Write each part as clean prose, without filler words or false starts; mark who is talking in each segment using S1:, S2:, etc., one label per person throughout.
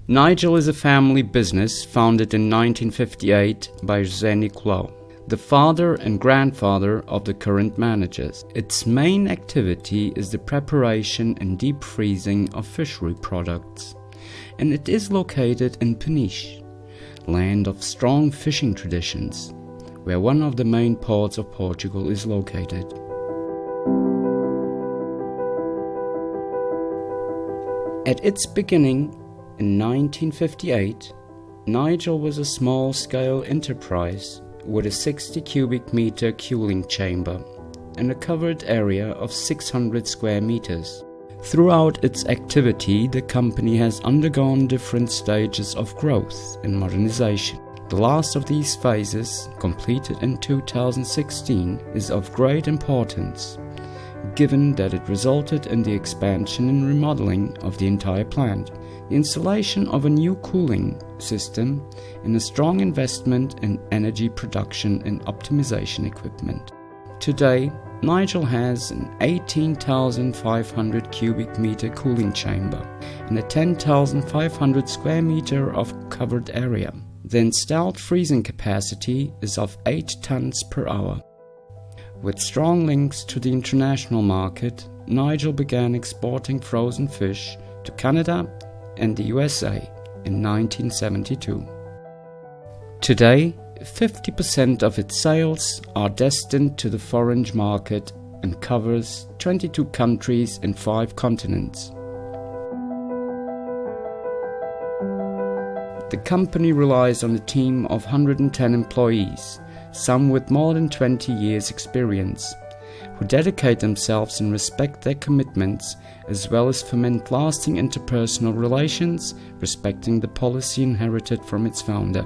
S1: Nigel is a family business founded in 1958 by José Nicolau, the father and grandfather of the current managers. Its main activity is the preparation and deep freezing of fishery products, and it is located in Peniche, land of strong fishing traditions, where one of the main ports of Portugal is located. At its beginning, in 1958, Nigel was a small-scale enterprise with a 60 cubic meter cooling chamber and a covered area of 600 square meters. Throughout its activity, the company has undergone different stages of growth and modernization. The last of these phases, completed in 2016, is of great importance, given that it resulted in the expansion and remodeling of the entire plant, the installation of a new cooling system, and a strong investment in energy production and optimization equipment. Today, Nigel has an 18,500 cubic meter cooling chamber and a 10,500 square meter of covered area. The installed freezing capacity is of 8 tons per hour. With strong links to the international market, Nigel began exporting frozen fish to Canada and the USA in 1972. Today, 50% of its sales are destined to the foreign market and covers 22 countries and 5 continents. The company relies on a team of 110 employees, some with more than 20 years' experience, who dedicate themselves and respect their commitments, as well as foment lasting interpersonal relations, respecting the policy inherited from its founder.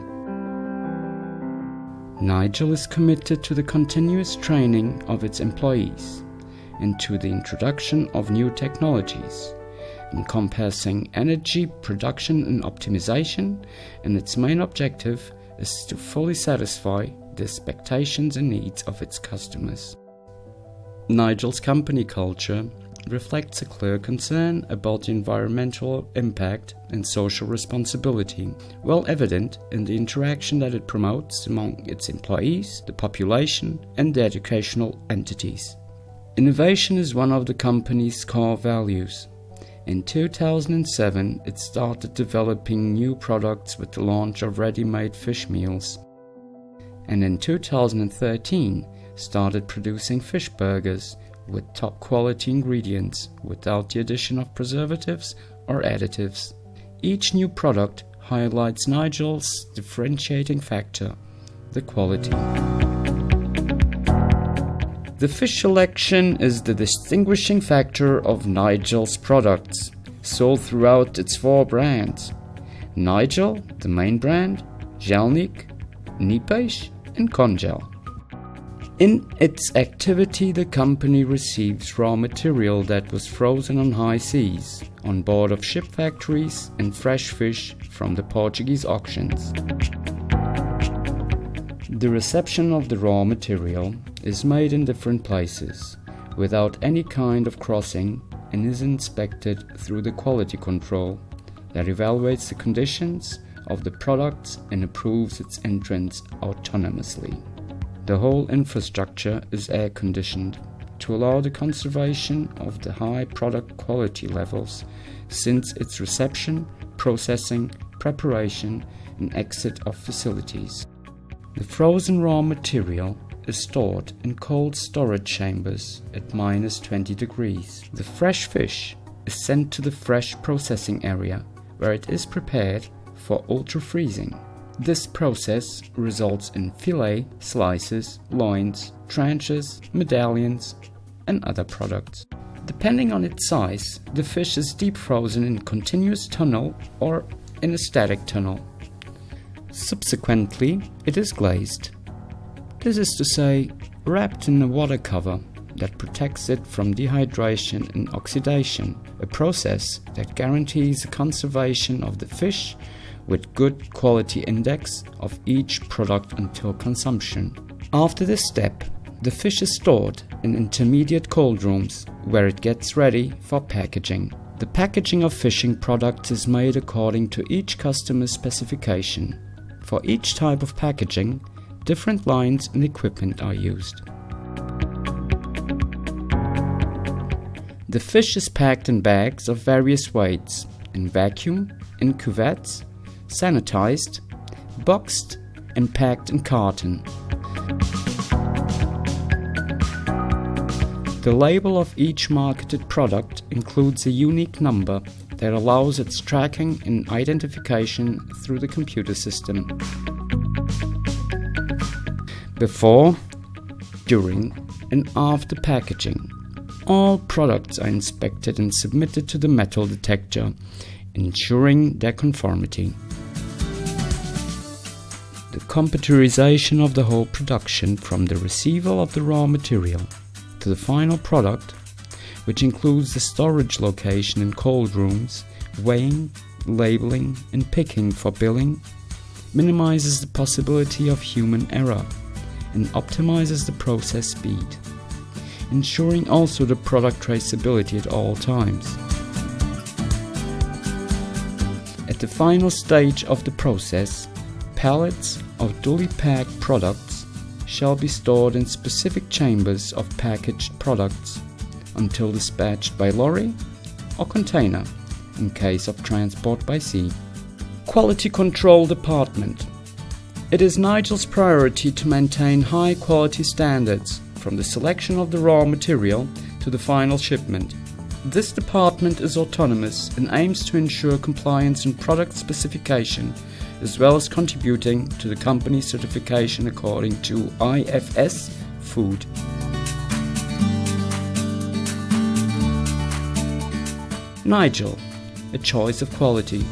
S1: Nigel is committed to the continuous training of its employees and to the introduction of new technologies, encompassing energy production and optimization, and its main objective is to fully satisfy the expectations and needs of its customers. Nigel's company culture reflects a clear concern about the environmental impact and social responsibility, well evident in the interaction that it promotes among its employees, the population, and the educational entities. Innovation is one of the company's core values. In 2007, it started developing new products with the launch of ready-made fish meals, and in 2013 started producing fish burgers with top quality ingredients without the addition of preservatives or additives. Each new product highlights Nigel's differentiating factor, the quality. The fish selection is the distinguishing factor of Nigel's products, sold throughout its 4 brands: Nigel, the main brand, Gelnik, Nipeixe, and Congel. In its activity, the company receives raw material that was frozen on high seas, on board of ship factories, and fresh fish from the Portuguese auctions. The reception of the raw material is made in different places, without any kind of crossing, and is inspected through the quality control that evaluates the conditions of the products and approves its entrance autonomously. The whole infrastructure is air-conditioned to allow the conservation of the high product quality levels, since its reception processing, preparation, and exit of facilities. The frozen raw material is stored in cold storage chambers at -20 degrees. The fresh fish is sent to the fresh processing area, where it is prepared for ultra-freezing. This process results in fillet, slices, loins, tranches, medallions, and other products. Depending on its size, the fish is deep frozen in continuous tunnel or in a static tunnel. Subsequently, it is glazed. This is to say, wrapped in a water cover that protects it from dehydration and oxidation, a process that guarantees the conservation of the fish with good quality index of each product until consumption. After this step, the fish is stored in intermediate cold rooms where it gets ready for packaging. The packaging of fishing products is made according to each customer's specification. For each type of packaging, different lines and equipment are used. The fish is packed in bags of various weights, in vacuum, in cuvettes, sanitized, boxed, and packed in carton. The label of each marketed product includes a unique number that allows its tracking and identification through the computer system. Before, during, and after packaging, all products are inspected and submitted to the metal detector, ensuring their conformity. The computerization of the whole production, from the receival of the raw material to the final product, which includes the storage location in cold rooms, weighing, labeling, and picking for billing, minimizes the possibility of human error and optimizes the process speed, ensuring also the product traceability at all times. At the final stage of the process, pallets of duly packed products shall be stored in specific chambers of packaged products until dispatched by lorry or container in case of transport by sea. Quality Control Department. It is Nigel's priority to maintain high quality standards from the selection of the raw material to the final shipment. This department is autonomous and aims to ensure compliance in product specification, as well as contributing to the company's certification according to IFS Food. Nigel, a choice of quality.